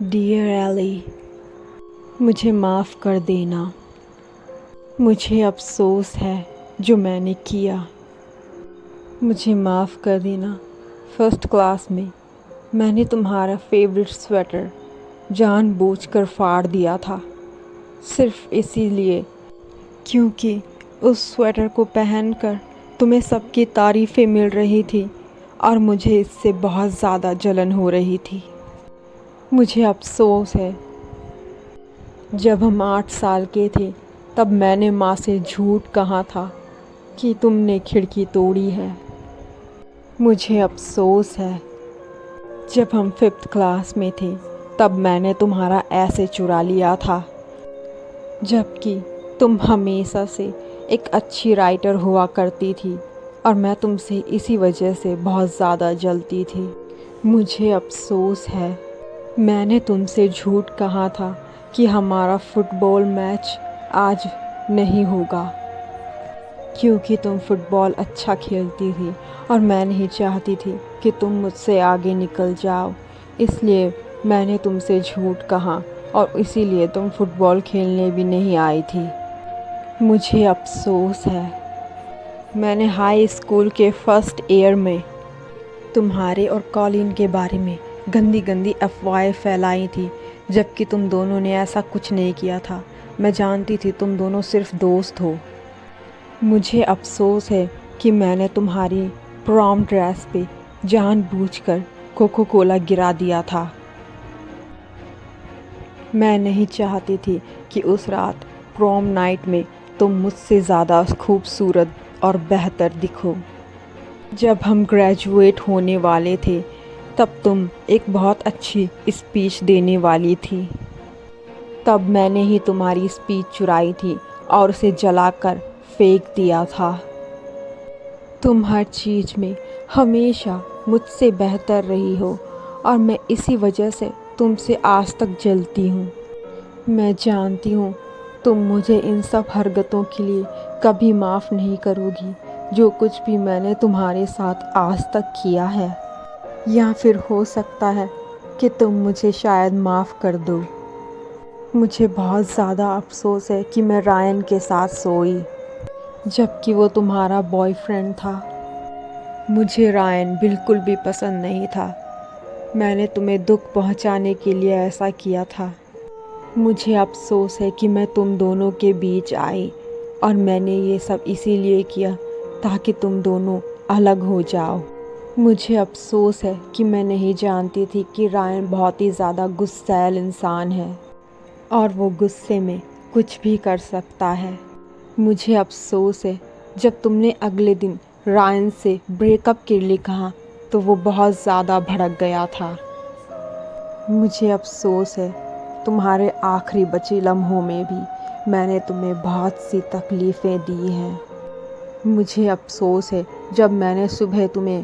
Dear Eli, मुझे माफ़ कर देना। मुझे अफ़सोस है जो मैंने किया। मुझे माफ़ कर देना। फर्स्ट क्लास में मैंने तुम्हारा फेवरेट स्वेटर जानबूझकर फाड़ दिया था, सिर्फ़ इसीलिए क्योंकि उस स्वेटर को पहनकर तुम्हें सबकी तारीफ़ें मिल रही थी और मुझे इससे बहुत ज़्यादा जलन हो रही थी। मुझे अफ़सोस है, जब हम 8 साल के थे तब मैंने माँ से झूठ कहा था कि तुमने खिड़की तोड़ी है। मुझे अफ़सोस है, जब हम 5th क्लास में थे तब मैंने तुम्हारा ऐसे चुरा लिया था, जबकि तुम हमेशा से एक अच्छी राइटर हुआ करती थी और मैं तुमसे इसी वजह से बहुत ज़्यादा जलती थी। मुझे अफ़सोस है, मैंने तुमसे झूठ कहा था कि हमारा फ़ुटबॉल मैच आज नहीं होगा, क्योंकि तुम फ़ुटबॉल अच्छा खेलती थी और मैं नहीं चाहती थी कि तुम मुझसे आगे निकल जाओ। इसलिए मैंने तुमसे झूठ कहा और इसीलिए तुम फ़ुटबॉल खेलने भी नहीं आई थी। मुझे अफ़सोस है, मैंने हाई स्कूल के फर्स्ट ईयर में तुम्हारे और कॉलिन के बारे में गंदी गंदी अफवाहें फैलाई थी, जबकि तुम दोनों ने ऐसा कुछ नहीं किया था। मैं जानती थी तुम दोनों सिर्फ दोस्त हो। मुझे अफ़सोस है कि मैंने तुम्हारी प्रॉम ड्रेस पे जानबूझकर कोको कोला गिरा दिया था। मैं नहीं चाहती थी कि उस रात प्रॉम नाइट में तुम मुझसे ज़्यादा खूबसूरत और बेहतर दिखो। जब हम ग्रेजुएट होने वाले थे तब तुम एक बहुत अच्छी स्पीच देने वाली थी। तब मैंने ही तुम्हारी स्पीच चुराई थी और उसे जलाकर फेंक दिया था। तुम हर चीज़ में हमेशा मुझसे बेहतर रही हो और मैं इसी वजह से तुमसे आज तक जलती हूँ। मैं जानती हूँ तुम मुझे इन सब हरकतों के लिए कभी माफ़ नहीं करोगी, जो कुछ भी मैंने तुम्हारे साथ आज तक किया है। या फिर हो सकता है कि तुम मुझे शायद माफ़ कर दो। मुझे बहुत ज़्यादा अफ़सोस है कि मैं रायन के साथ सोई, जबकि वो तुम्हारा बॉयफ्रेंड था। मुझे रायन बिल्कुल भी पसंद नहीं था। मैंने तुम्हें दुख पहुंचाने के लिए ऐसा किया था। मुझे अफ़सोस है कि मैं तुम दोनों के बीच आई और मैंने ये सब इसीलिए किया ताकि तुम दोनों अलग हो जाओ। मुझे अफ़सोस है कि मैं नहीं जानती थी कि रायन बहुत ही ज़्यादा गुस्सैल इंसान है और वो गुस्से में कुछ भी कर सकता है। मुझे अफ़सोस है, जब तुमने अगले दिन रायन से ब्रेकअप के लिए कहा तो वो बहुत ज़्यादा भड़क गया था। मुझे अफ़सोस है, तुम्हारे आखिरी बचे लम्हों में भी मैंने तुम्हें बहुत सी तकलीफ़ें दी हैं। मुझे अफ़सोस है, जब मैंने सुबह तुम्हें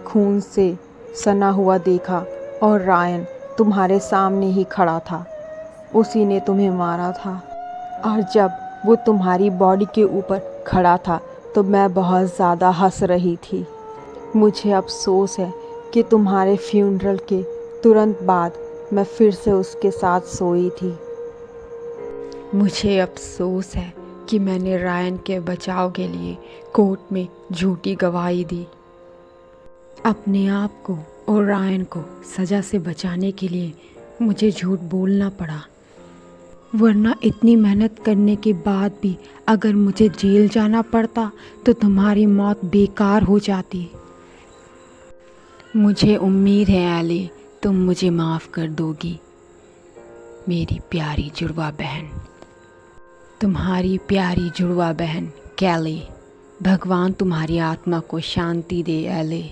खून से सना हुआ देखा और रायन तुम्हारे सामने ही खड़ा था, उसी ने तुम्हें मारा था। और जब वो तुम्हारी बॉडी के ऊपर खड़ा था तो मैं बहुत ज़्यादा हंस रही थी। मुझे अफ़सोस है कि तुम्हारे फ्यूनरल के तुरंत बाद मैं फिर से उसके साथ सोई थी। मुझे अफ़सोस है कि मैंने रायन के बचाव के लिए कोर्ट में झूठी गवाही दी। अपने आप को और रायन को सज़ा से बचाने के लिए मुझे झूठ बोलना पड़ा, वरना इतनी मेहनत करने के बाद भी अगर मुझे जेल जाना पड़ता तो तुम्हारी मौत बेकार हो जाती। मुझे उम्मीद है एली, तुम मुझे माफ़ कर दोगी, मेरी प्यारी जुड़वा बहन। तुम्हारी प्यारी जुड़वा बहन कैली। भगवान तुम्हारी आत्मा को शांति दे एली।